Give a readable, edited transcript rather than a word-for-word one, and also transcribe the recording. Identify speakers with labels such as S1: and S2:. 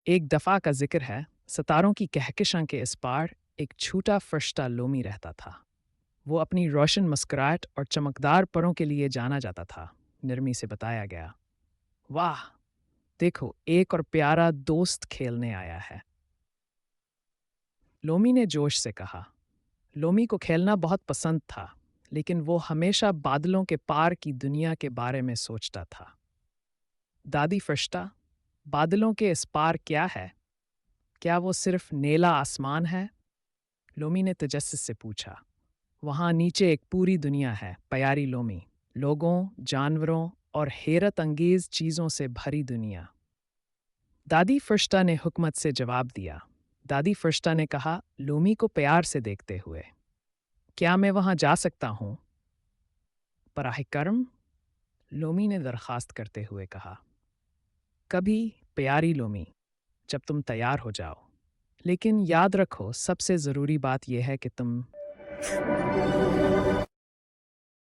S1: एक दफ़ा का ज़िक्र है, सितारों की कहकशां के इस पार एक छोटा फरिश्ता लोमी रहता था। वो अपनी रोशन मुस्कुराहट और चमकदार परों के लिए जाना जाता था। निरमी से बताया गया, वाह! देखो, एक और प्यारा दोस्त खेलने आया है। लोमी ने जोश से कहा। लोमी को खेलना बहुत पसंद था, लेकिन वो हमेशा बादलों के पार की दुनिया के बारे में सोचता था। दादी फरिश्ता, बादलों के इस पार क्या है? क्या वो सिर्फ नीला आसमान है? लोमी ने तजस्सुस से पूछा। वहाँ नीचे एक पूरी दुनिया है, प्यारी लोमी। लोगों, जानवरों और हैरत अंगेज चीज़ों से भरी दुनिया। दादी फरिश्ता ने हुकमत से जवाब दिया। दादी फरिश्ता ने कहा, लोमी को प्यार से देखते हुए, क्या मैं वहाँ जा सकता हूँ? बराह करम, लोमी ने दरख्वास्त करते हुए कहा। कभी, प्यारी लोमी, जब तुम तैयार हो जाओ। लेकिन याद रखो, सबसे ज़रूरी बात यह है कि तुम